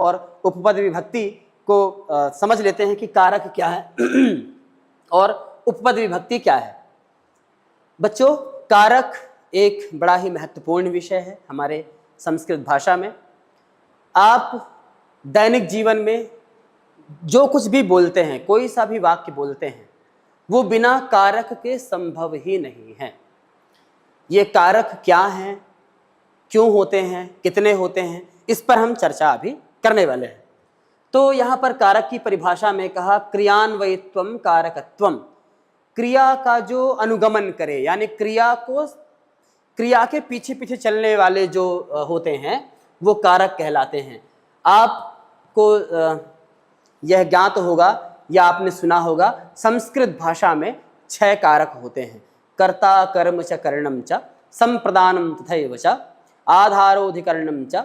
और उपपद विभक्ति को समझ लेते हैं कि कारक क्या है और उपपद विभक्ति क्या है। बच्चों, कारक एक बड़ा ही महत्वपूर्ण विषय है हमारे संस्कृत भाषा में। आप दैनिक जीवन में जो कुछ भी बोलते हैं, कोई सा भी वाक्य बोलते हैं, वो बिना कारक के संभव ही नहीं है। ये कारक क्या हैं, क्यों होते हैं, कितने होते हैं, इस पर हम चर्चा अभी करने वाले हैं। तो यहाँ पर कारक की परिभाषा में कहा क्रियान्वयित्वम कारकत्वम, क्रिया का जो अनुगमन करे, यानी क्रिया के पीछे पीछे चलने वाले जो होते हैं वो कारक कहलाते हैं। आपको यह ज्ञात होगा या आपने सुना होगा, संस्कृत भाषा में 6 कारक होते हैं। कर्ता कर्म च करणम च संप्रदानम तथैव च आधारोधिकरणम च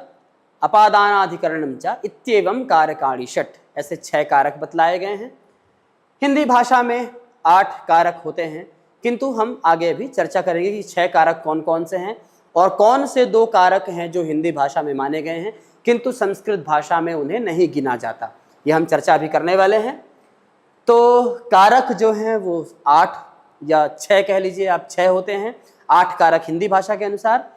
अपादानाधिकरणम च इत्येवं कारकाणि षट्, ऐसे 6 कारक बतलाए गए हैं। हिंदी भाषा में 8 कारक होते हैं, किंतु हम आगे भी चर्चा करेंगे कि 6 कारक कौन कौन से हैं और कौन से 2 कारक हैं जो हिंदी भाषा में माने गए हैं किंतु संस्कृत भाषा में उन्हें नहीं गिना जाता। ये हम चर्चा भी करने वाले हैं। तो कारक जो हैं वो 8 या 6 कह लीजिए आप, 6 होते हैं, 8 कारक हिंदी भाषा के अनुसार।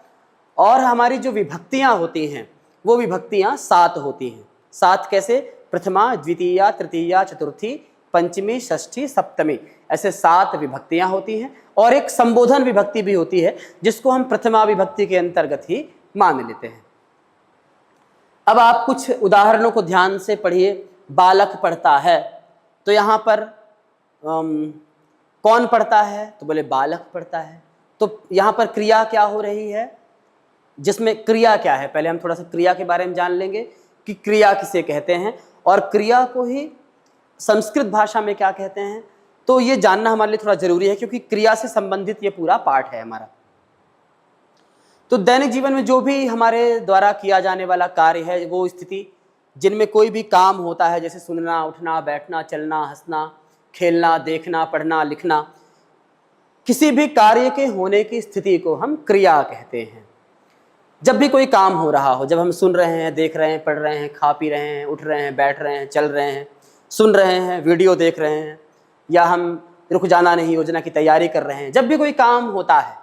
और हमारी जो विभक्तियाँ होती हैं वो विभक्तियाँ 7 होती हैं। 7 कैसे? प्रथमा, द्वितीया, तृतीया, चतुर्थी, पंचमी, षष्ठी, सप्तमी, ऐसे 7 विभक्तियाँ होती हैं। और एक संबोधन विभक्ति भी होती है जिसको हम प्रथमा विभक्ति के अंतर्गत ही मान लेते हैं। अब आप कुछ उदाहरणों को ध्यान से पढ़िए। बालक पढ़ता है, तो यहाँ पर कौन पढ़ता है? तो बोले बालक पढ़ता है। तो यहाँ पर क्रिया क्या हो रही है, जिसमें क्रिया क्या है, पहले हम थोड़ा सा क्रिया के बारे में जान लेंगे कि क्रिया किसे कहते हैं और क्रिया को ही संस्कृत भाषा में क्या कहते हैं। तो ये जानना हमारे लिए थोड़ा जरूरी है क्योंकि क्रिया से संबंधित ये पूरा पाठ है हमारा। तो दैनिक जीवन में जो भी हमारे द्वारा किया जाने वाला कार्य है, वो स्थिति जिनमें कोई भी काम होता है, जैसे सुनना, उठना, बैठना, चलना, हंसना, खेलना, देखना, पढ़ना, लिखना, किसी भी कार्य के होने की स्थिति को हम क्रिया कहते हैं। जब भी कोई काम हो रहा हो, जब हम सुन रहे हैं, देख रहे हैं, पढ़ रहे हैं, खा पी रहे हैं, उठ रहे हैं, बैठ रहे हैं, चल रहे हैं, सुन रहे हैं, वीडियो देख रहे हैं, या हम रुक जाना नहीं योजना की तैयारी कर रहे हैं, जब भी कोई काम होता है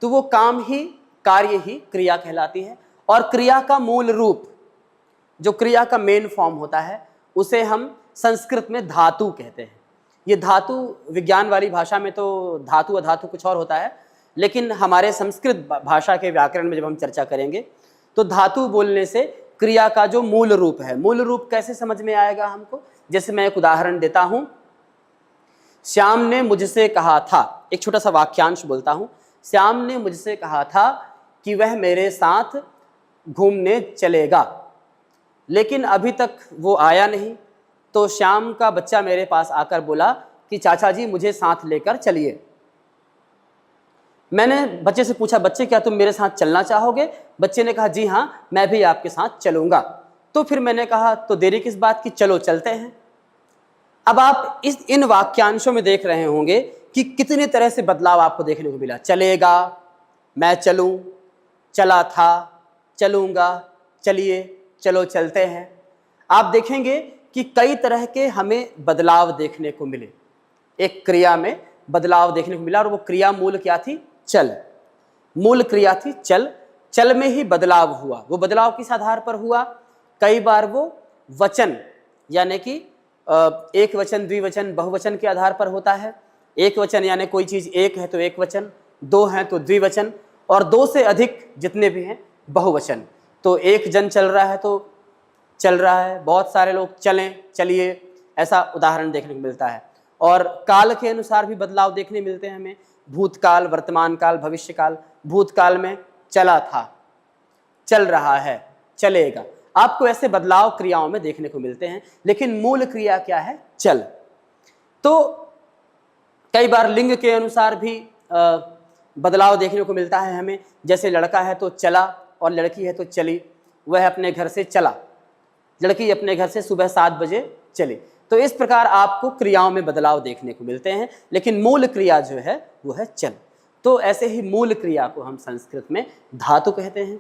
तो वो काम ही, कार्य ही क्रिया कहलाती है। और क्रिया का मूल रूप, जो क्रिया का मेन फॉर्म होता है, उसे हम संस्कृत में धातु कहते हैं। ये धातु विज्ञान वाली भाषा में तो धातु अधातु कुछ और होता है, लेकिन हमारे संस्कृत भाषा के व्याकरण में जब हम चर्चा करेंगे तो धातु बोलने से क्रिया का जो मूल रूप है, मूल रूप कैसे समझ में आएगा हमको। जैसे मैं एक उदाहरण देता हूं, श्याम ने मुझसे कहा था, एक छोटा सा वाक्यांश बोलता हूं। श्याम ने मुझसे कहा था कि वह मेरे साथ घूमने चलेगा, लेकिन अभी तक वो आया नहीं। तो श्याम का बच्चा मेरे पास आकर बोला कि चाचा जी मुझे साथ लेकर चलिए। मैंने बच्चे से पूछा, बच्चे क्या तुम मेरे साथ चलना चाहोगे? बच्चे ने कहा जी हाँ, मैं भी आपके साथ चलूंगा। तो फिर मैंने कहा तो देरी किस बात की, चलो चलते हैं। अब आप इन वाक्यांशों में देख रहे होंगे कि कितने तरह से बदलाव आपको देखने को मिला। चलेगा, मैं चलूं, चला था, चलूंगा, चलिए, चलो चलते हैं। आप देखेंगे कि कई तरह के हमें बदलाव देखने को मिले। एक क्रिया में बदलाव देखने को मिला और वो क्रिया मूल क्या थी? चल। मूल क्रिया थी चल। चल में ही बदलाव हुआ। वो बदलाव किस आधार पर हुआ? कई बार वो वचन, यानी कि एक वचन, द्विवचन, बहुवचन के आधार पर होता है। एक वचन यानी कोई चीज एक है तो एक वचन, 2 हैं तो द्विवचन, और 2 से अधिक जितने भी हैं बहुवचन। तो एक जन चल रहा है तो चल रहा है, बहुत सारे लोग चलें, चलिए, ऐसा उदाहरण देखने को मिलता है। और काल के अनुसार भी बदलाव देखने मिलते हैं हमें। भूतकाल, वर्तमान काल, भविष्य काल। भूतकाल में चला था, चल रहा है, चलेगा। आपको ऐसे बदलाव क्रियाओं में देखने को मिलते हैं, लेकिन मूल क्रिया क्या है? चल। तो कई बार लिंग के अनुसार भी बदलाव देखने को मिलता है हमें। जैसे लड़का है तो चला और लड़की है तो चली। वह अपने घर से चला, लड़की अपने घर से सुबह 7 बजे चली। तो इस प्रकार आपको क्रियाओं में बदलाव देखने को मिलते हैं, लेकिन मूल क्रिया जो है वो है चल। तो ऐसे ही मूल क्रिया को हम संस्कृत में धातु कहते हैं।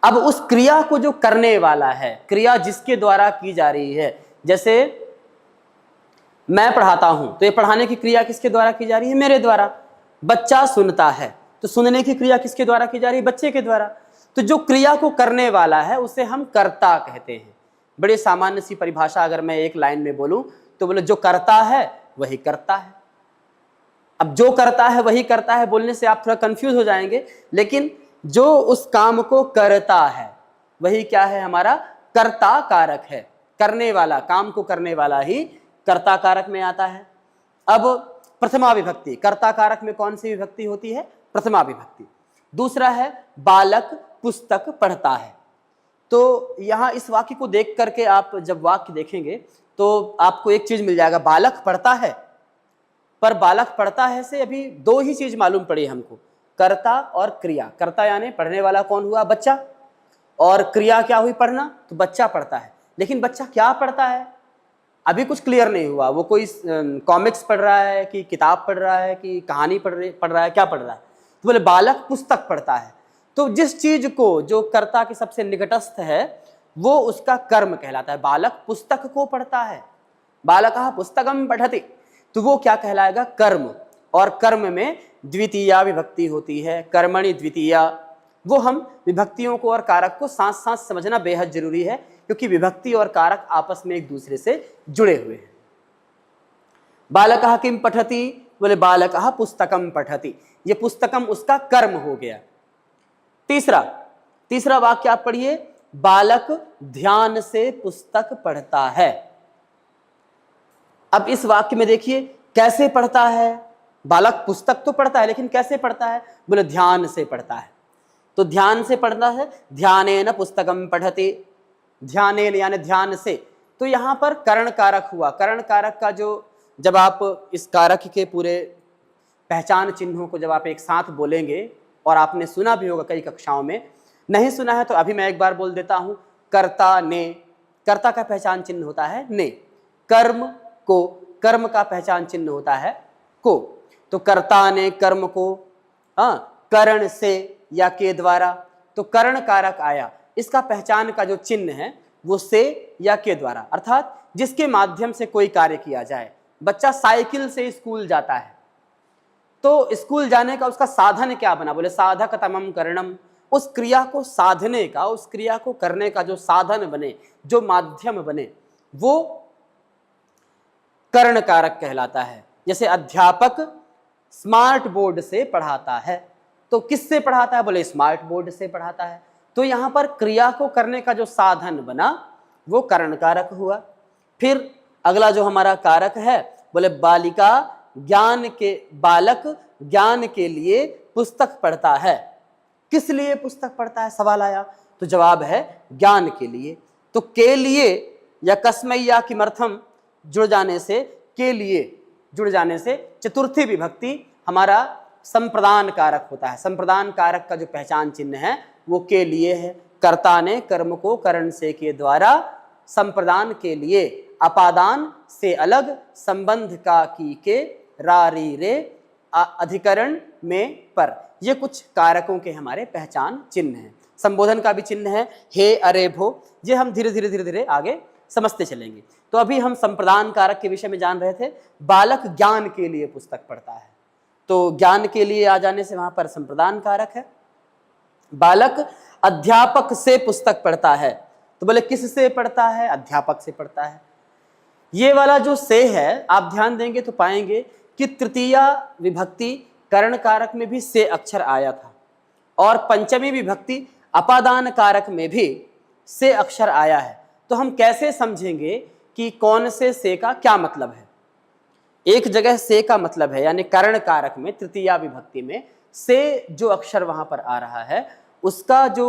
अब उस क्रिया को जो करने वाला है, क्रिया जिसके द्वारा की जा रही है, जैसे मैं पढ़ाता हूं तो ये पढ़ाने की क्रिया किसके द्वारा की जा रही है? मेरे द्वारा। बच्चा सुनता है तो सुनने की क्रिया किसके द्वारा की जा रही है? बच्चे के द्वारा। तो जो क्रिया को करने वाला है उसे हम कर्ता कहते हैं। बड़े सामान्य सी परिभाषा अगर मैं एक लाइन में बोलूं तो बोले जो करता है वही करता है। अब जो करता है वही करता है बोलने से आप थोड़ा कंफ्यूज हो जाएंगे, लेकिन जो उस काम को करता है वही क्या है? हमारा कर्ता कारक है। करने वाला, काम को करने वाला ही कर्ता कारक में आता है। अब प्रथमा विभक्ति, कर्ता कारक में कौन सी विभक्ति होती है? प्रथमा विभक्ति। दूसरा है बालक पुस्तक पढ़ता है। तो यहां इस वाक्य को देख करके आप जब वाक्य देखेंगे तो आपको एक चीज मिल जाएगा, बालक पढ़ता है। पर बालक पढ़ता है से अभी दो ही चीज मालूम पड़ी हमको, कर्ता और क्रिया। कर्ता यानी पढ़ने वाला कौन हुआ? बच्चा। और क्रिया क्या हुई? पढ़ना। तो बच्चा पढ़ता है, लेकिन बच्चा क्या पढ़ता है अभी कुछ क्लियर नहीं हुआ। वो कोई कॉमिक्स पढ़ रहा है कि किताब पढ़ रहा है कि कहानी पढ़ रहा है, क्या पढ़ रहा है? तो बोले बालक पुस्तक पढ़ता है। तो जिस चीज को जो कर्ता के सबसे निकटस्थ है वो उसका कर्म कहलाता है। बालक पुस्तक को पढ़ता है, बालकः पुस्तकम पठति, तो वो क्या कहलाएगा? कर्म। और कर्म में द्वितीया विभक्ति होती है, कर्मणि द्वितीया। वो हम विभक्तियों को और कारक को साथ साथ समझना बेहद जरूरी है, क्योंकि विभक्ति और कारक आपस में एक दूसरे से जुड़े हुए हैं। बालकः किम पठति? बोले बालकः पुस्तकम पठति। ये पुस्तकम उसका कर्म हो गया। तीसरा वाक्य आप पढ़िए, बालक ध्यान से पुस्तक पढ़ता है। अब इस वाक्य में देखिए कैसे पढ़ता है। बालक पुस्तक तो पढ़ता है, लेकिन कैसे पढ़ता है? बोले ध्यान से पढ़ता है। तो ध्यान से पढ़ता है, ध्यानेन पुस्तकम पठति। ध्यानेन यानी ध्यान से। तो यहां पर करण कारक हुआ। करण कारक का जो, जब आप इस कारक के पूरे पहचान चिन्हों को जब आप एक साथ बोलेंगे, और आपने सुना भी होगा कई कक्षाओं में, नहीं सुना है तो अभी मैं एक बार बोल देता हूं। कर्ता ने, कर्ता का पहचान चिन्ह होता है ने। कर्म को, कर्म का पहचान चिन्ह होता है को। तो कर्ता ने कर्म को करण से या के द्वारा, तो करण कारक आया। इसका पहचान का जो चिन्ह है वो से या के द्वारा, अर्थात जिसके माध्यम से कोई कार्य किया जाए। बच्चा साइकिल से स्कूल जाता है तो स्कूल जाने का उसका साधन क्या बना? बोले साधकतमं करणम। उस क्रिया को साधने का, उस क्रिया को करने का जो साधन बने, जो माध्यम बने, वो करण कारक कहलाता है। जैसे अध्यापक स्मार्ट बोर्ड से पढ़ाता है, तो किससे पढ़ाता है? बोले स्मार्ट बोर्ड से पढ़ाता है। तो यहां पर क्रिया को करने का जो साधन बना वो करण कारक हुआ। फिर अगला जो हमारा कारक है, बोले बालिका ज्ञान के, बालक ज्ञान के लिए पुस्तक पढ़ता है। किस लिए पुस्तक पढ़ता है? सवाल आया। तो जवाब है ज्ञान के लिए। तो के लिए या कस्मैया किमर्थम जुड़ जाने से, के लिए जुड़ जाने से चतुर्थी विभक्ति हमारा संप्रदान कारक होता है। संप्रदान कारक का जो पहचान चिन्ह है वो के लिए है। कर्ता ने कर्म को करण से के द्वारा संप्रदान के लिए, अपादान से अलग, संबंध का की के, रारी रे, अधिकरण में पर। ये कुछ कारकों के हमारे पहचान चिन्ह हैं। संबोधन का भी चिन्ह है हे, अरे, भो। ये हम धीरे धीरे आगे समझते चलेंगे। तो अभी हम संप्रदान कारक के विषय में जान रहे थे। बालक ज्ञान के लिए पुस्तक पढ़ता है, तो ज्ञान के लिए आ जाने से वहां पर संप्रदान कारक है। बालक अध्यापक से पुस्तक पढ़ता है, तो बोले किस से पढ़ता है? अध्यापक से पढ़ता है। ये वाला जो से है, आप ध्यान देंगे तो पाएंगे कि तृतीया विभक्ति करण कारक में भी से अक्षर आया था, और पंचमी विभक्ति अपादान कारक में भी से अक्षर आया है। तो हम कैसे समझेंगे कि कौन से का क्या मतलब है? एक जगह से का मतलब है, यानी करण कारक में तृतीया विभक्ति में से जो अक्षर वहां पर आ रहा है उसका जो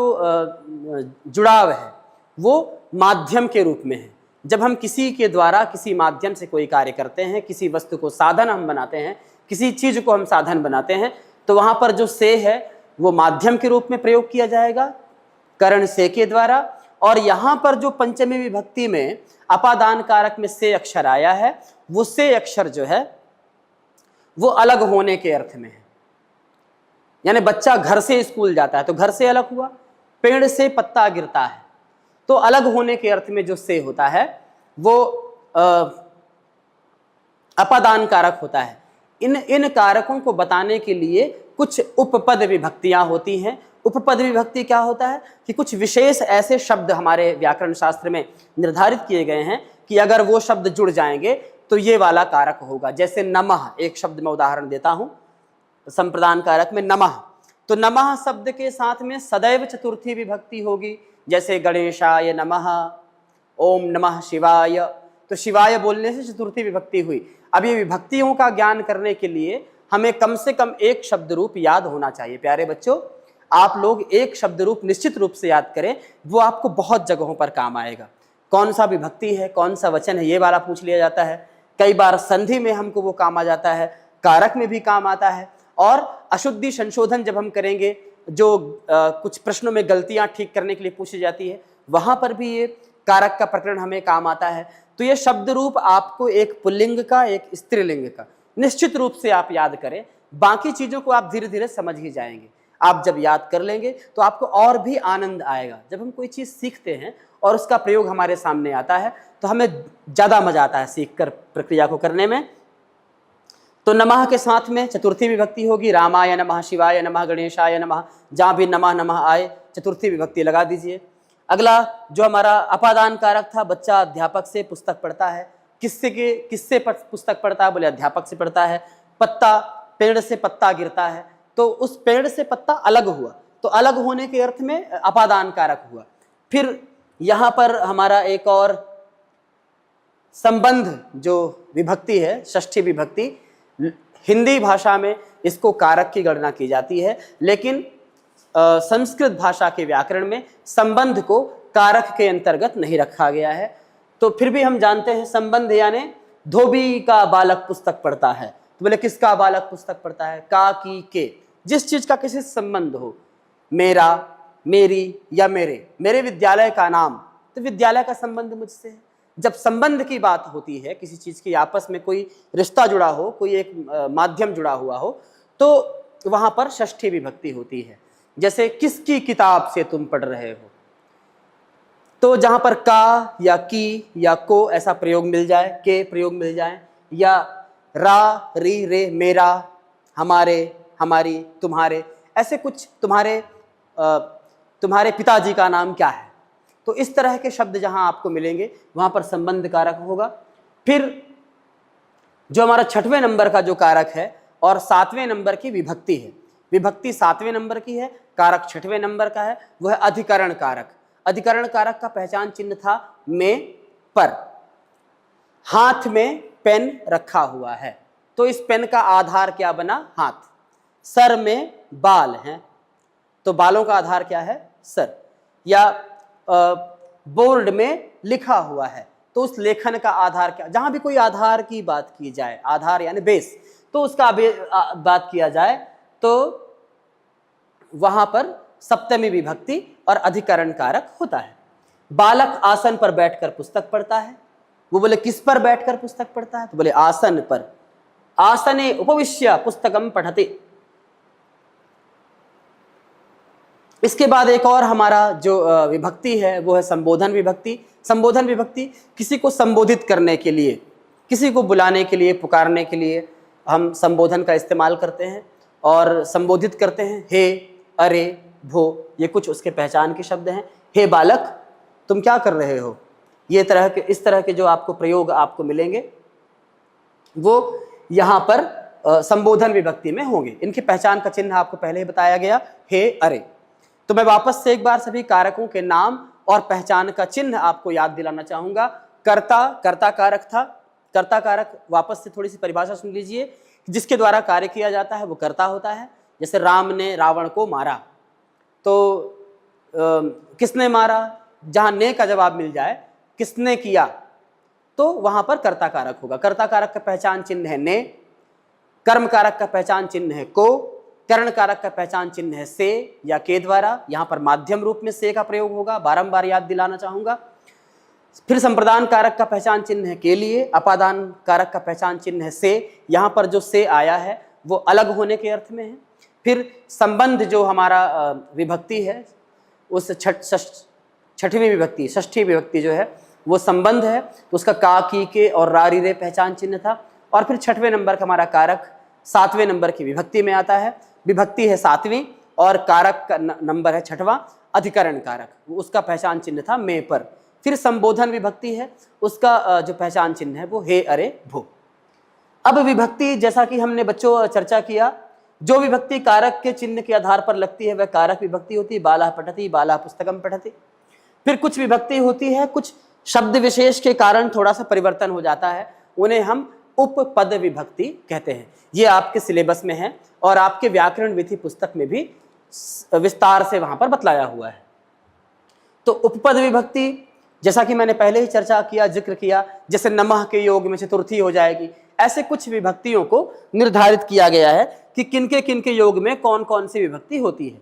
जुड़ाव है वो माध्यम के रूप में है। जब हम किसी के द्वारा किसी माध्यम से कोई कार्य करते हैं, किसी वस्तु को साधन हम बनाते हैं, किसी चीज को हम साधन बनाते हैं, तो वहां पर जो से है वो माध्यम के रूप में प्रयोग किया जाएगा करण से के द्वारा। और यहां पर जो पंचमी विभक्ति में अपादान कारक में से अक्षर आया है, वो से अक्षर जो है वो अलग होने के अर्थ में है। यानी बच्चा घर से स्कूल जाता है तो घर से अलग हुआ, पेड़ से पत्ता गिरता है। तो अलग होने के अर्थ में जो से होता है वो अपादान कारक होता है। इन कारकों को बताने के लिए कुछ उपपद विभक्तियां होती हैं। उपपद विभक्ति क्या होता है कि कुछ विशेष ऐसे शब्द हमारे व्याकरण शास्त्र में निर्धारित किए गए हैं कि अगर वो शब्द जुड़ जाएंगे तो ये वाला कारक होगा। जैसे नमः, एक शब्द में उदाहरण देता हूं, संप्रदान कारक में नमः, तो नमः शब्द के साथ में सदैव चतुर्थी विभक्ति होगी। जैसे गणेशाय नमः, ओम नमः शिवाय, तो शिवाय बोलने से चतुर्थी विभक्ति हुई। अब ये विभक्तियों का ज्ञान करने के लिए हमें कम से कम एक शब्द रूप याद होना चाहिए। प्यारे बच्चों, आप लोग एक शब्द रूप निश्चित रूप से याद करें, वो आपको बहुत जगहों पर काम आएगा। कौन सा विभक्ति है, कौन सा वचन है, ये वाला पूछ लिया जाता है। कई बार संधि में हमको वो काम आ जाता है, कारक में भी काम आता है। और अशुद्धि संशोधन जब हम करेंगे, जो कुछ प्रश्नों में गलतियां ठीक करने के लिए पूछी जाती है, वहां पर भी ये कारक का प्रकरण हमें काम आता है। तो ये शब्द रूप आपको एक पुल्लिंग का, एक स्त्रीलिंग का निश्चित रूप से आप याद करें। बाकी चीजों को आप धीरे धीरे समझ ही जाएंगे। आप जब याद कर लेंगे तो आपको और भी आनंद आएगा। जब हम कोई चीज सीखते हैं और उसका प्रयोग हमारे सामने आता है तो हमें ज्यादा मजा आता है सीखकर प्रक्रिया को करने में। तो नमः के साथ में चतुर्थी विभक्ति होगी। रामाय नमः, शिवाय नमः, गणेशाय नमः, जहां भी नमः नमः आए चतुर्थी विभक्ति लगा दीजिए। अगला जो हमारा अपादान कारक था, बच्चा अध्यापक से पुस्तक पढ़ता है। किससे पुस्तक पढ़ता है, बोले अध्यापक से पढ़ता है। पत्ता, पेड़ से पत्ता गिरता है, तो उस पेड़ से पत्ता अलग हुआ, तो अलग होने के अर्थ में अपादान कारक हुआ। फिर यहां पर हमारा एक और संबंध जो विभक्ति है, षष्ठी विभक्ति, हिंदी भाषा में इसको कारक की गणना की जाती है, लेकिन संस्कृत भाषा के व्याकरण में संबंध को कारक के अंतर्गत नहीं रखा गया है। तो फिर भी हम जानते हैं संबंध यानी धोबी का बालक पुस्तक पढ़ता है, तो बोले किसका बालक पुस्तक पढ़ता है, का, की, के, जिस चीज का किसी संबंध हो, मेरा, मेरी या मेरे विद्यालय का नाम, तो विद्यालय का संबंध मुझसे है। जब संबंध की बात होती है, किसी चीज की आपस में कोई रिश्ता जुड़ा हो, कोई एक माध्यम जुड़ा हुआ हो, तो वहां पर षष्ठी विभक्ति होती है। जैसे किसकी किताब से तुम पढ़ रहे हो, तो जहां पर का या की या को ऐसा प्रयोग मिल जाए, के प्रयोग मिल जाए, या रा, री, रे, मेरा, हमारे, हमारी, तुम्हारे, ऐसे कुछ, तुम्हारे पिताजी का नाम क्या है, तो इस तरह के शब्द जहां आपको मिलेंगे वहां पर संबंध कारक होगा। फिर जो हमारा 6वें नंबर का जो कारक है और 7वें नंबर की विभक्ति है, विभक्ति 7वें नंबर की है, कारक 6वें नंबर का है, वह है अधिकरण कारक। अधिकरण कारक का पहचान चिन्ह था में, पर, हाथ में पेन रखा हुआ है, तो इस पेन का आधार क्या बना, हाथ। सर में बाल हैं, तो बालों का आधार क्या है, सर। या बोर्ड में लिखा हुआ है, तो उस लेखन का आधार क्या, जहां भी कोई आधार की बात की जाए, आधार यानी बेस, तो उसका बात किया जाए तो वहां पर सप्तमी विभक्ति और अधिकरण कारक होता है। बालक आसन पर बैठकर पुस्तक पढ़ता है, वो बोले किस पर बैठकर पुस्तक पढ़ता है, तो बोले आसन पर। आसने उपविश्य पुस्तकम पठते। इसके बाद एक और हमारा जो विभक्ति है वो है संबोधन विभक्ति। संबोधन विभक्ति किसी को संबोधित करने के लिए, किसी को बुलाने के लिए, पुकारने के लिए हम संबोधन का इस्तेमाल करते हैं और संबोधित करते हैं। हे, अरे, भो, ये कुछ उसके पहचान के शब्द हैं। हे बालक, तुम क्या कर रहे हो, ये तरह के, इस तरह के जो आपको प्रयोग आपको मिलेंगे वो यहाँ पर संबोधन विभक्ति में होंगे। इनकी पहचान का चिन्ह आपको पहले ही बताया गया, हे, अरे। तो मैं वापस से एक बार सभी कारकों के नाम और पहचान का चिन्ह आपको याद दिलाना चाहूंगा। कर्ता, कर्ता कारक था। कर्ता कारक, वापस से थोड़ी सी परिभाषा सुन लीजिए, जिसके द्वारा कार्य किया जाता है वो कर्ता होता है। जैसे राम ने रावण को मारा, तो किसने मारा, जहां ने का जवाब मिल जाए, किसने किया, तो वहां पर कर्ता कारक होगा। कर्ता कारक का पहचान चिन्ह है ने, कर्म कारक का पहचान चिन्ह है को, करण कारक का पहचान चिन्ह है से या के द्वारा। यहां पर माध्यम रूप में से का प्रयोग होगा, बारंबार याद दिलाना चाहूंगा। फिर संप्रदान कारक का पहचान चिन्ह है के लिए, अपादान कारक का पहचान चिन्ह है से। यहां पर जो से आया है वो अलग होने के अर्थ में है। फिर संबंध जो हमारा विभक्ति है, उस छठवीं विभक्ति, षष्ठी विभक्ति जो है वो संबंध है, तो उसका का, की, के और रा, री, रे पहचान चिन्ह था। और फिर छठवें नंबर का हमारा कारक 7वें नंबर की विभक्ति में आता है। विभक्ति है 7वीं और कारक का नंबर है 6वां, अधिकरण कारक, उसका पहचान चिन्ह था में पर। फिर संबोधन विभक्ति है, उसका जो पहचान चिन्ह है वो हे, अरे, भो। अब विभक्ति, जैसा कि हमने बच्चों चर्चा किया, जो विभक्ति कारक के चिन्ह के आधार पर लगती है वह कारक विभक्ति होती है। बालः पठति, बालः पुस्तकम पठति। फिर कुछ विभक्ति होती है, कुछ शब्द विशेष के कारण थोड़ा सा परिवर्तन हो जाता है, उन्हें हम उपपद विभक्ति कहते हैं। ये आपके सिलेबस में है और आपके व्याकरण विधि पुस्तक में भी विस्तार से वहां पर बतलाया हुआ है। तो उपपद विभक्ति, जैसा कि मैंने पहले ही चर्चा किया, जिक्र किया, जैसे नमः के योग में चतुर्थी हो जाएगी, ऐसे कुछ विभक्तियों को निर्धारित किया गया है कि किनके योग में कौन कौन सी विभक्ति होती है।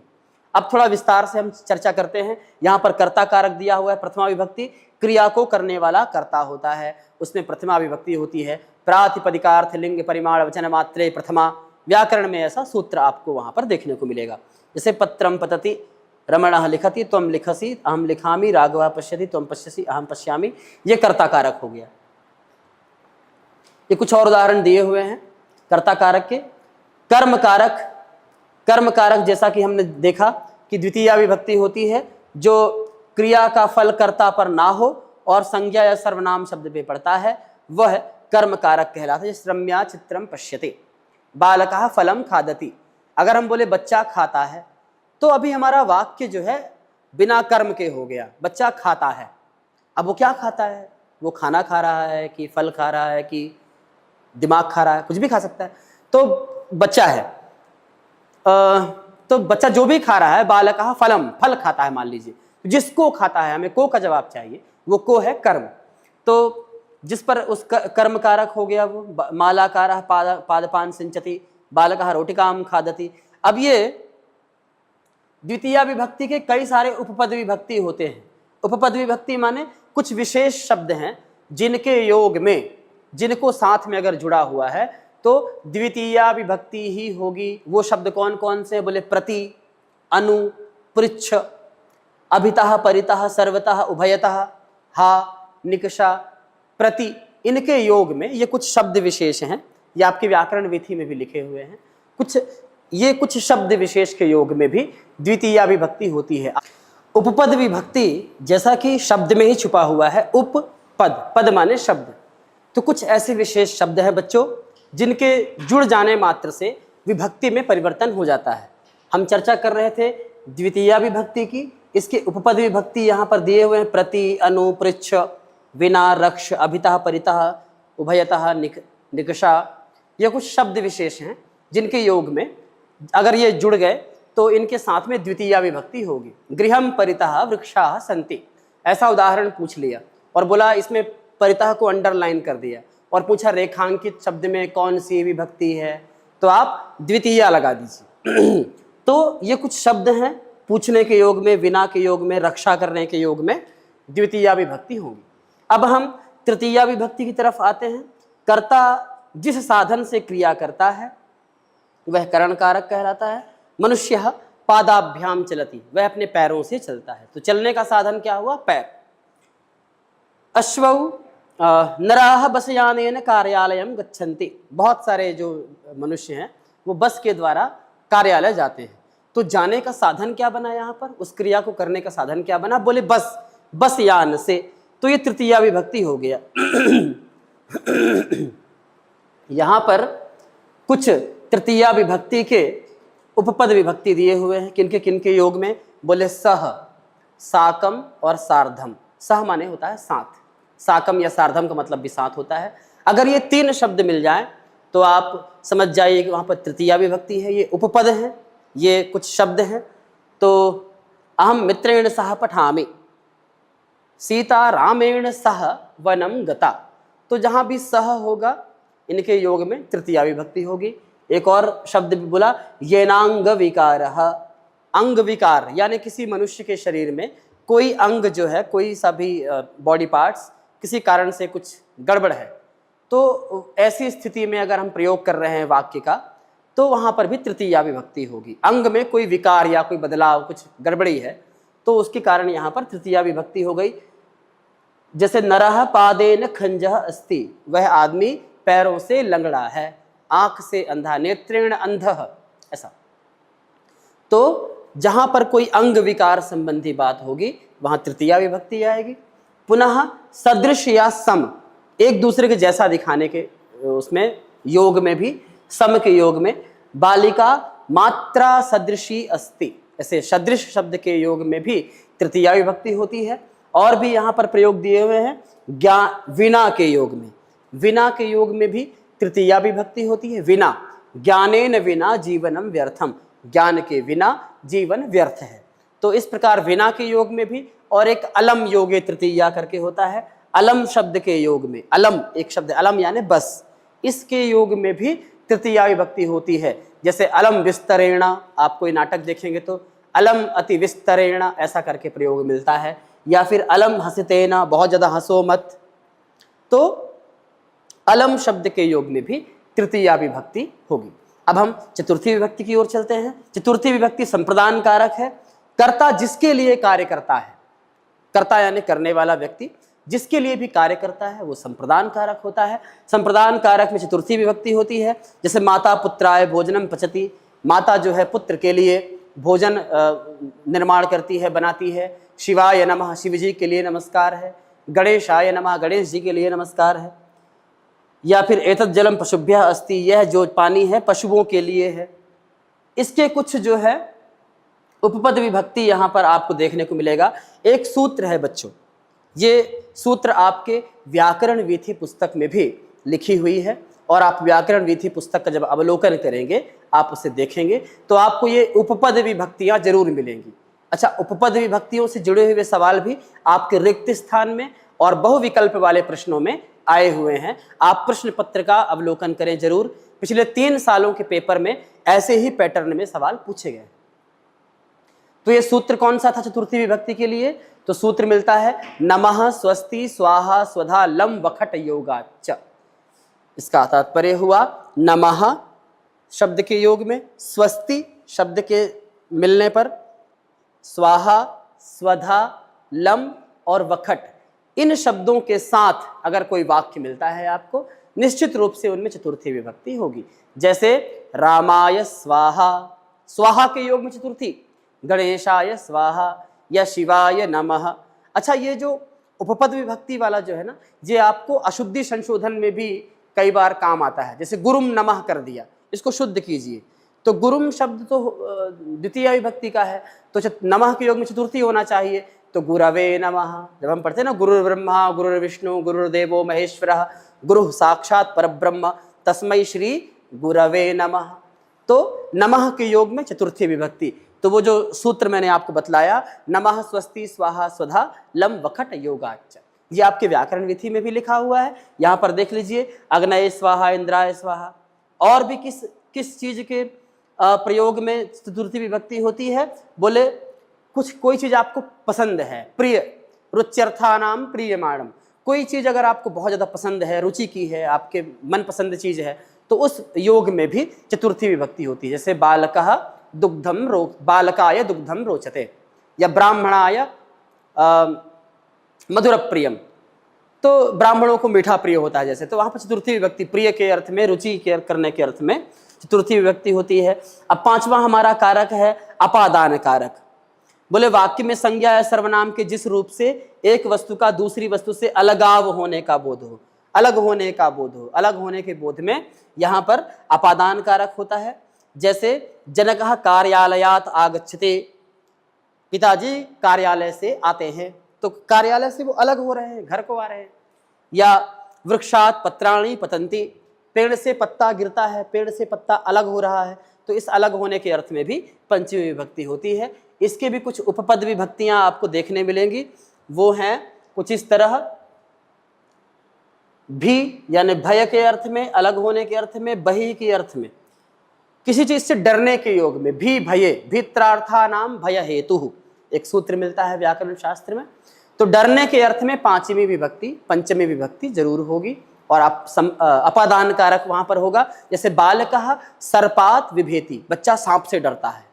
अब थोड़ा विस्तार से हम चर्चा करते हैं। यहाँ पर कर्ता कारक दिया हुआ है। प्रथमा विभक्ति क्रिया को करने वाला कर्ता होता है, उसमें प्रथमा विभक्ति होती है। प्रातिपदिकार्थ लिंग परिमाण वचन मात्रे प्रथमा। व्याकरण में ऐसा सूत्र आपको वहां पर देखने को मिलेगा, जैसे पत्रम पतति, रमणः लिखति, त्वं लिखसि, अहम लिखामि, राघवः पश्यति, त्वं पश्यसि, अहम पश्यामि। ये कर्ता कारक हो गया। ये कुछ और उदाहरण दिए हुए हैं कर्ता कारक के। कर्म कारक, कर्म कारक जैसा कि हमने देखा कि द्वितीया विभक्ति होती है, जो क्रिया का फल कर्ता पर ना हो और संज्ञा या सर्वनाम शब्द पे पड़ता है, वह कर्म कारक कहलाता है। जैसे रम्या चित्रम पश्यते, बालकः फलम खादति। अगर हम बोले बच्चा खाता है, तो अभी हमारा वाक्य जो है बिना कर्म के हो गया, बच्चा खाता है। अब वो क्या खाता है? वो खाना खा रहा है कि फल खा रहा है कि दिमाग खा रहा है, कुछ भी खा सकता है। तो बच्चा है, तो बच्चा जो भी खा रहा है, बालकः फलम, फल खाता है मान लीजिए, जिसको खाता है, हमें को का जवाब चाहिए, वो को है कर्म। तो जिस पर उस कर्म कारक हो गया वो मालाकारः पादपान सिंचति, बालकः रोटिकाम खादति। अब ये द्वितीया विभक्ति के कई सारे उपपद विभक्ति होते हैं। उपपद विभक्ति माने कुछ विशेष शब्द हैं जिनके योग में, जिनको साथ में अगर जुड़ा हुआ है तो द्वितीया विभक्ति ही होगी। वो शब्द कौन कौन से? बोले प्रति, अनु, पृच्छ, अभितः, परितः, सर्वतः, उभयतः, हा, निकषा, प्रति। इनके योग में ये कुछ शब्द विशेष हैं, ये आपके व्याकरण विधि में भी लिखे हुए हैं। कुछ शब्द विशेष के योग में भी द्वितीया विभक्ति होती है। उपपद विभक्ति जैसा कि शब्द में ही छुपा हुआ है, उपपद, पद माने शब्द, तो कुछ ऐसे विशेष शब्द हैं बच्चों जिनके जुड़ जाने मात्र से विभक्ति में परिवर्तन हो जाता है। हम चर्चा कर रहे थे द्वितीया विभक्ति की, इसके उपपद विभक्ति यहाँ पर दिए हुए हैं, प्रति, अनु, पृच्छ, विना, रक्ष, अभितः, परितः, उभयतः, निकषा। ये कुछ शब्द विशेष हैं जिनके योग में अगर ये जुड़ गए तो इनके साथ में द्वितीया विभक्ति होगी। गृहम परितः वृक्षाः सन्ति, ऐसा उदाहरण पूछ लिया और बोला इसमें परितः को अंडरलाइन कर दिया और पूछा रेखांकित शब्द में कौन सी विभक्ति है, तो आप द्वितीया लगा दीजिए। तो ये कुछ शब्द हैं पूछने के योग में, विना के योग में, रक्षा करने के योग में द्वितीया विभक्ति होगी। अब हम तृतीया विभक्ति की तरफ आते हैं। कर्ता जिस साधन से क्रिया करता है वह करण कारक कहलाता है। मनुष्य पादाभ्याम चलति, वह अपने पैरों से चलता है। तो चलने का साधन क्या हुआ? पैर। अश्वौ नराः बसयानेन कार्यालयं गच्छन्ति, बहुत सारे जो मनुष्य हैं वो बस के द्वारा कार्यालय जाते हैं। तो जाने का साधन क्या बना यहाँ पर? उस क्रिया को करने का साधन क्या बना? बोले बस, बस यान से। तो ये तृतीया विभक्ति हो गया। यहाँ पर कुछ तृतीया विभक्ति के उपपद विभक्ति दिए हुए हैं। किनके योग में? बोले सह, साकम और सार्धम। सह माने होता है साथ, साकम या सार्धम का मतलब भी साथ होता है। अगर ये तीन शब्द मिल जाए तो आप समझ जाइए कि वहाँ पर तृतीया विभक्ति है। ये उपपद हैं, ये कुछ शब्द हैं। तो अहम मित्रेण सह पठामि, सीता रामेण सह वनम गता। तो जहाँ भी सह होगा इनके योग में तृतीया विभक्ति होगी। एक और शब्द भी बोला, येनांग विकारः, अंग विकार यानी किसी मनुष्य के शरीर में कोई अंग जो है, कोई सा भी बॉडी पार्ट्स किसी कारण से कुछ गड़बड़ है, तो ऐसी स्थिति में अगर हम प्रयोग कर रहे हैं वाक्य का तो वहाँ पर भी तृतीया विभक्ति होगी। अंग में कोई विकार या कोई बदलाव, कुछ गड़बड़ी है तो उसके कारण यहाँ पर तृतीया विभक्ति हो गई। जैसे नरह पादेन खंजह अस्ति, वह आदमी पैरों से लंगड़ा है, आंख से अंधा, नेत्रेण अंधः, ऐसा। तो जहां पर कोई अंग विकार संबंधी बात होगी वहां तृतीया विभक्ति आएगी। पुनः सदृश या सम, एक दूसरे के जैसा दिखाने के उसमें योग में भी, सम के योग में बालिका मात्रा सदृशी अस्ति, ऐसे सदृश शब्द के योग में भी तृतीया विभक्ति होती है। और भी यहाँ पर प्रयोग दिए हुए हैं विना के योग में, विना के योग में भी तृतीया विभक्ति होती है। विना, ज्ञानेन विना जीवनम व्यर्थम, ज्ञान के बिना जीवन व्यर्थ है। तो इस प्रकार विना के योग में भी, और एक अलम योगे तृतीया करके होता है, अलम शब्द के योग में, अलम एक शब्द अलम यानी बस, इसके योग में भी तृतीया विभक्ति होती है। जैसे अलम विस्तरेण, आप कोई नाटक देखेंगे तो अलम अति विस्तरेण ऐसा करके प्रयोग मिलता है, या फिर अलम हंसतेना, बहुत ज्यादा हंसो मत। तो अलम शब्द के योग में भी तृतीया विभक्ति होगी। अब हम चतुर्थी विभक्ति की ओर चलते हैं। चतुर्थी विभक्ति संप्रदान कारक है। कर्ता जिसके लिए कार्य करता है, कर्ता यानी करने वाला व्यक्ति जिसके लिए भी कार्य करता है वो संप्रदान कारक होता है। संप्रदान कारक में चतुर्थी विभक्ति होती है। जैसे माता पुत्राय भोजनम पचति, माता जो है पुत्र के लिए भोजन निर्माण करती है, बनाती है। शिवाय नमः, शिव जी के लिए नमस्कार है। गणेशाय नमः, गणेश जी के लिए नमस्कार है। या फिर एतत् जलम पशुभ्यः अस्ति, यह जो पानी है पशुओं के लिए है। इसके कुछ जो है उपपद विभक्ति यहाँ पर आपको देखने को मिलेगा। एक सूत्र है बच्चों, ये सूत्र आपके व्याकरण विधि पुस्तक में भी लिखी हुई है, और आप व्याकरण विधि पुस्तक का जब अवलोकन करेंगे, आप उसे देखेंगे तो आपको ये उपपद विभक्तियां जरूर मिलेंगी। अच्छा, उपपद विभक्तियों से जुड़े हुए सवाल भी आपके रिक्त स्थान में और बहुविकल्प वाले प्रश्नों में आए हुए हैं। आप प्रश्न पत्र का अवलोकन करें जरूर। पिछले 3 सालों के पेपर में ऐसे ही पैटर्न में सवाल पूछे गए। तो ये सूत्र कौन सा था चतुर्थी विभक्ति के लिए? तो सूत्र मिलता है नमः स्वस्ति स्वाहा स्वधा लम वखट योगाच्च। इसका तात्पर्य हुआ नमः शब्द के योग में, स्वस्ति शब्द के मिलने पर, स्वाहा स्वधा लम और वखट, इन शब्दों के साथ अगर कोई वाक्य मिलता है आपको, निश्चित रूप से उनमें चतुर्थी विभक्ति होगी। जैसे रामाय स्वाहा, स्वाहा के योग में चतुर्थी, गणेशाय स्वाहा या शिवाय नमः। अच्छा, ये जो उपपद विभक्ति वाला जो है ना, ये आपको अशुद्धि संशोधन में भी कई बार काम आता है। जैसे गुरुम नमः कर दिया, इसको शुद्ध कीजिए, तो गुरुम शब्द तो द्वितीय विभक्ति का है, तो नमः के योग में चतुर्थी होना चाहिए। तो गुरवे नमः, जब हम पढ़ते हैं ना गुरुर् ब्रह्मा गुरुर्विष्णु गुरुर्देवो महेश्वरः गुरु साक्षात परब्रह्म तस्मै श्री गुरवे नमः, तो नमः के योग में चतुर्थी विभक्ति। तो वो जो सूत्र मैंने आपको बतलाया, नमः स्वस्ति स्वाहा स्वधा लम वखट योगाच्च, ये आपके व्याकरण विधि में भी लिखा हुआ है। यहाँ पर देख लीजिए, अग्नये स्वाहा इंद्राय स्वाहा। और भी किस चीज के प्रयोग में चतुर्थी विभक्ति होती है? बोले कोई चीज आपको पसंद है, प्रिय, रुच्यर्थानाम प्रियमाणम, कोई चीज अगर आपको बहुत ज्यादा पसंद है, रुचि की है, आपके मनपसंद चीज है, तो उस योग में भी चतुर्थी विभक्ति होती है। जैसे बालकः बालकाय दुग्धम रोचते, या ब्राह्मणाय मधुर प्रियम, तो ब्राह्मणों को मीठा प्रिय होता है जैसे, तो वहां पर चतुर्थी विभक्ति प्रिय के अर्थ में, रुचि के करने के अर्थ में चतुर्थी विभक्ति होती है। अब 5वां हमारा कारक है अपादान कारक। बोले वाक्य में संज्ञा या सर्वनाम के जिस रूप से एक वस्तु का दूसरी वस्तु से अलगाव होने का बोध हो, अलग होने का बोध हो, अलग होने के बोध में यहाँ पर अपादान कारक होता है। जैसे जनकः कार्यालयात् आगच्छते, पिताजी कार्यालय से आते हैं, तो कार्यालय से वो अलग हो रहे हैं, घर को आ रहे हैं। या वृक्षात् पत्राणि पतन्ति, पेड़ से पत्ता गिरता है, पेड़ से पत्ता अलग हो रहा है, तो इस अलग होने के अर्थ में भी पंचमी विभक्ति होती है। इसके भी कुछ उपपद विभक्तियां आपको देखने मिलेंगी, वो हैं कुछ इस तरह, भी यानी भय के अर्थ में, अलग होने के अर्थ में, बही के अर्थ में, किसी चीज से डरने के योग में, भी भये, भित्रार्थानाम भय हेतु, एक सूत्र मिलता है व्याकरण शास्त्र में। तो डरने के अर्थ में पांचवी विभक्ति, पंचमी विभक्ति जरूर होगी, और आप अपादान कारक वहां पर होगा। जैसे बालकः सर्पात् विभेति, बच्चा सांप से डरता है,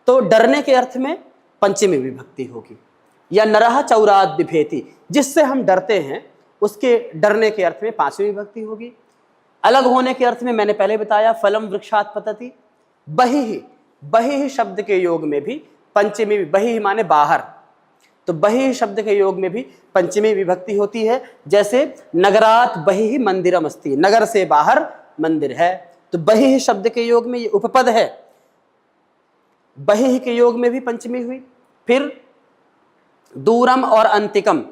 तो डरने के अर्थ में पंचमी विभक्ति होगी। या नरह चौराद बिभेति, जिससे हम डरते हैं उसके डरने के अर्थ में पांचवी विभक्ति होगी। अलग होने के अर्थ में मैंने पहले बताया फलम वृक्षात् पतति। बहिः शब्द के योग में भी पंचमी, बहिः माने बाहर, तो बहिः शब्द के योग में भी पंचमी विभक्ति होती है। जैसे नगरात् बहिः मंदिरम अस्ति, नगर से बाहर मंदिर है, तो बहिः शब्द के योग में ये उपपद है, बहिः के योग में भी पंचमी हुई। फिर दूरम और अंतिकम,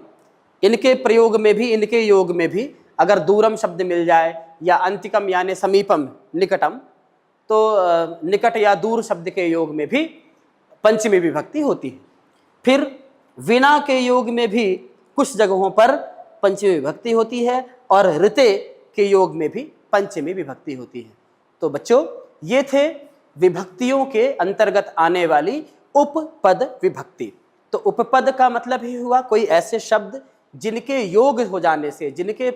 इनके प्रयोग में भी, इनके योग में भी अगर दूरम शब्द मिल जाए या अंतिकम यानी समीपम निकटम, तो निकट या दूर शब्द के योग में भी पंचमी विभक्ति होती है। फिर विना के योग में भी कुछ जगहों पर पंचमी विभक्ति होती है और ऋते के योग में भी पंचमी विभक्ति होती है। तो बच्चों, ये थे विभक्तियों के अंतर्गत आने वाली उपपद विभक्ति। तो उपपद का मतलब ही हुआ कोई ऐसे शब्द जिनके योग हो जाने से, जिनके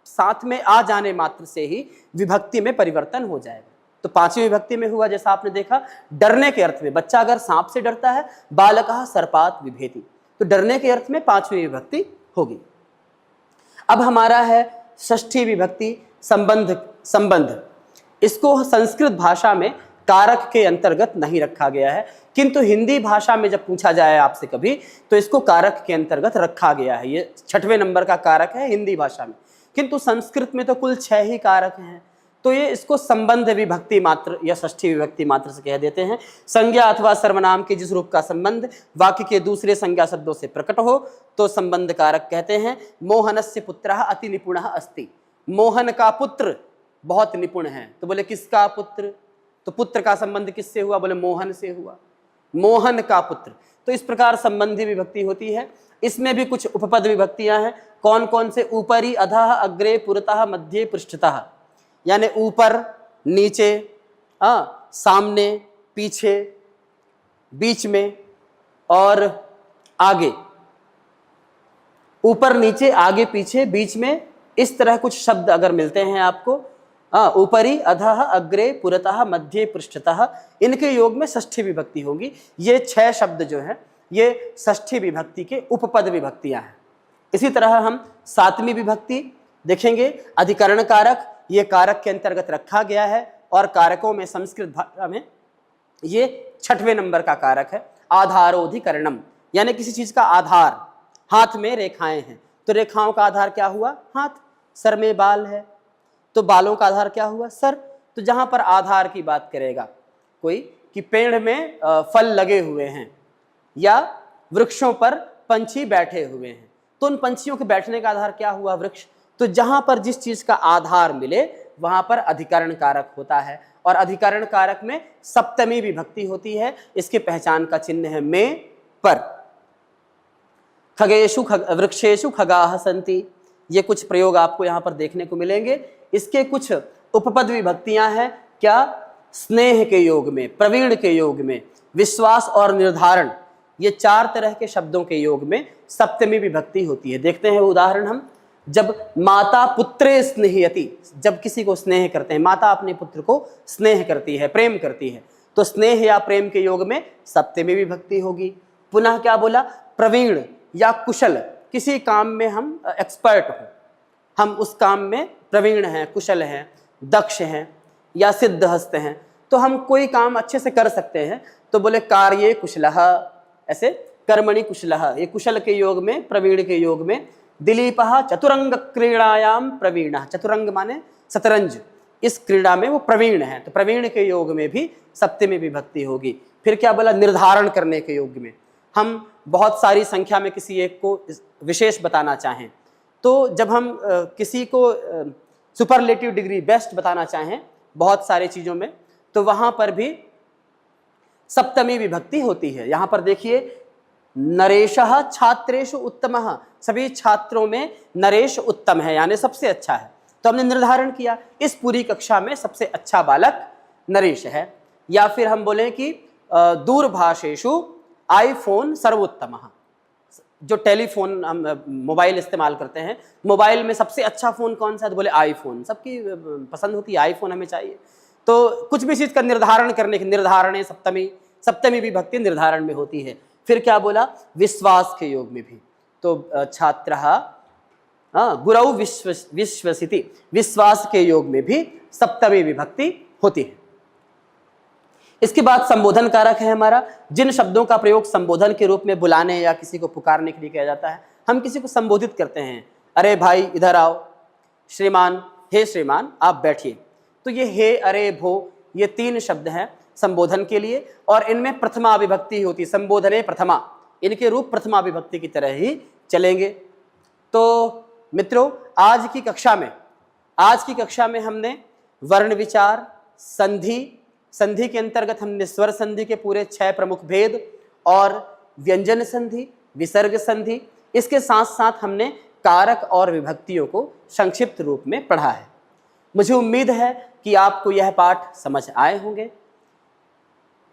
साथ में आ जाने मात्र से ही विभक्ति में परिवर्तन हो जाएगा। तो पांचवी विभक्ति में हुआ जैसा आपने देखा, डरने के अर्थ में, बच्चा अगर सांप से डरता है, बालकः सर्पात् बिभेति, तो डरने के अर्थ में पांचवी विभक्ति होगी। अब हमारा है षष्ठी विभक्ति संबंध। इसको संस्कृत भाषा में कारक के अंतर्गत नहीं रखा गया है, किंतु हिंदी भाषा में जब पूछा जाए आपसे कभी, तो इसको कारक के अंतर्गत रखा गया है। ये 6वें नंबर का कारक है हिंदी भाषा में, किंतु संस्कृत में तो कुल 6 ही कारक हैं, तो ये इसको संबंध विभक्ति मात्र या षष्ठी विभक्ति मात्र से कह देते हैं। संज्ञा अथवा सर्वनाम के जिस रूप का संबंध वाक्य के दूसरे संज्ञा शब्दों से प्रकट हो तो संबंध कारक कहते हैं। मोहनस्य पुत्रः अति निपुणः अस्ति, मोहन का पुत्र बहुत निपुण है, तो बोले किसका पुत्र, तो पुत्र का संबंध किससे हुआ, बोले मोहन से हुआ, मोहन का पुत्र। तो इस प्रकार संबंधी विभक्ति होती है। इसमें भी कुछ उपपद विभक्तियां हैं। कौन कौन से, ऊपरी, अधः, अग्रे, पुरतः, मध्ये, पृष्ठतः, यानी ऊपर, नीचे, सामने, पीछे, बीच में और आगे। ऊपर, नीचे, आगे, पीछे, बीच में, इस तरह कुछ शब्द अगर मिलते हैं आपको, ऊपरी, अधः, अग्रे, पुरतः, मध्य, पृष्ठतः, इनके योग में षष्ठी विभक्ति होगी। ये 6 शब्द जो हैं ये षष्ठी विभक्ति के उपपद विभक्तियां हैं। इसी तरह हम 7वीं विभक्ति देखेंगे, अधिकरण कारक। ये कारक के अंतर्गत रखा गया है और कारकों में संस्कृत भाषा में ये 6वें नंबर का कारक है। आधारोधिकरणम, यानी किसी चीज का आधार, हाथ में रेखाएं हैं तो रेखाओं का आधार क्या हुआ, हाथ। सर में बाल है तो बालों का आधार क्या हुआ, सर। तो जहां पर आधार की बात करेगा कोई कि पेड़ में फल लगे हुए हैं या वृक्षों पर पंछी बैठे हुए हैं, तो उन पंछियों के बैठने का आधार क्या हुआ, वृक्ष। तो जहां पर जिस चीज का आधार मिले वहां पर अधिकरण कारक होता है और अधिकरण कारक में सप्तमी विभक्ति होती है। इसके पहचान का चिन्ह है में पर। खगेषु वृक्षेषु खगाः सन्ति, ये कुछ प्रयोग आपको यहाँ पर देखने को मिलेंगे। इसके कुछ उपपद विभक्तियां हैं क्या, स्नेह के योग में, प्रवीण के योग में, विश्वास और निर्धारण, ये 4 तरह के शब्दों के योग में सप्तमी विभक्ति होती है। देखते हैं उदाहरण हम। जब माता पुत्रे स्नेहयति, जब किसी को स्नेह करते हैं, माता अपने पुत्र को स्नेह करती है, प्रेम करती है, तो स्नेह या प्रेम के योग में सप्तमी विभक्ति होगी। पुनः क्या बोला, प्रवीण या कुशल, किसी काम में हम एक्सपर्ट हो, हम उस काम में प्रवीण हैं, कुशल हैं, दक्ष हैं या सिद्धहस्त हैं, तो हम कोई काम अच्छे से कर सकते हैं, तो बोले कार्ये कुशलः, ऐसे कर्मणि कुशलः, ये कुशल के योग में, प्रवीण के योग में। दिलीपः चतुरंग क्रीड़ायाम प्रवीणः, चतुरंग माने शतरंज, इस क्रीड़ा में वो प्रवीण है, तो प्रवीण के योग में भी सप्तमी विभक्ति होगी। फिर क्या बोला, निर्धारण करने के योग में, हम बहुत सारी संख्या में किसी एक को विशेष बताना चाहें, तो जब हम किसी को सुपरलेटिव डिग्री, बेस्ट बताना चाहें बहुत सारी चीज़ों में, तो वहाँ पर भी सप्तमी विभक्ति होती है। यहाँ पर देखिए, नरेशः छात्रेषु उत्तमः, सभी छात्रों में नरेश उत्तम है, यानी सबसे अच्छा है, तो हमने निर्धारण किया इस पूरी कक्षा में सबसे अच्छा बालक नरेश है। या फिर हम बोलें कि दूरभाषेषु आईफोन सर्वोत्तमः, जो टेलीफोन हम मोबाइल इस्तेमाल करते हैं, मोबाइल में सबसे अच्छा फ़ोन कौन सा है, तो बोले आईफोन, सबकी पसंद होती है आईफोन हमें चाहिए। तो कुछ भी चीज़ का निर्धारण करने की, निर्धारण सप्तमी, सप्तमी विभक्ति निर्धारण में होती है। फिर क्या बोला, विश्वास के योग में भी। तो छात्रः गुरौ विश्वसिति, विश्वास के योग में भी सप्तमी विभक्ति होती है। इसके बाद संबोधन कारक है हमारा। जिन शब्दों का प्रयोग संबोधन के रूप में बुलाने या किसी को पुकारने के लिए किया जाता है, हम किसी को संबोधित करते हैं, अरे भाई इधर आओ, श्रीमान, हे श्रीमान आप बैठिए। तो ये हे, अरे, भो, ये 3 शब्द हैं संबोधन के लिए, और इनमें प्रथमा विभक्ति होती है, संबोधने प्रथमा, इनके रूप प्रथमा विभक्ति की तरह ही चलेंगे। तो मित्रों, आज की कक्षा में हमने वर्ण विचार, संधि के अंतर्गत हमने स्वर संधि के पूरे 6 प्रमुख भेद और व्यंजन संधि, विसर्ग संधि, इसके साथ साथ हमने कारक और विभक्तियों को संक्षिप्त रूप में पढ़ा है। मुझे उम्मीद है कि आपको यह पाठ समझ आए होंगे,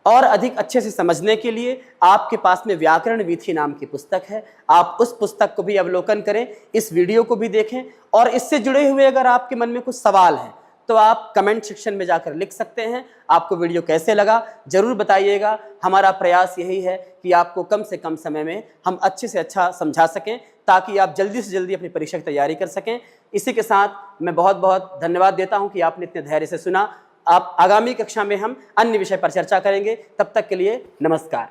और अधिक अच्छे से समझने के लिए आपके पास में व्याकरण वीथी नाम की पुस्तक है, आप उस पुस्तक को भी अवलोकन करें, इस वीडियो को भी देखें, और इससे जुड़े हुए अगर आपके मन में कुछ सवाल है तो आप कमेंट सेक्शन में जाकर लिख सकते हैं। आपको वीडियो कैसे लगा जरूर बताइएगा। हमारा प्रयास यही है कि आपको कम से कम समय में हम अच्छे से अच्छा समझा सकें, ताकि आप जल्दी से जल्दी अपनी परीक्षा की तैयारी कर सकें। इसी के साथ मैं बहुत बहुत धन्यवाद देता हूं कि आपने इतने धैर्य से सुना। आप आगामी कक्षा में हम अन्य विषय पर चर्चा करेंगे। तब तक के लिए नमस्कार।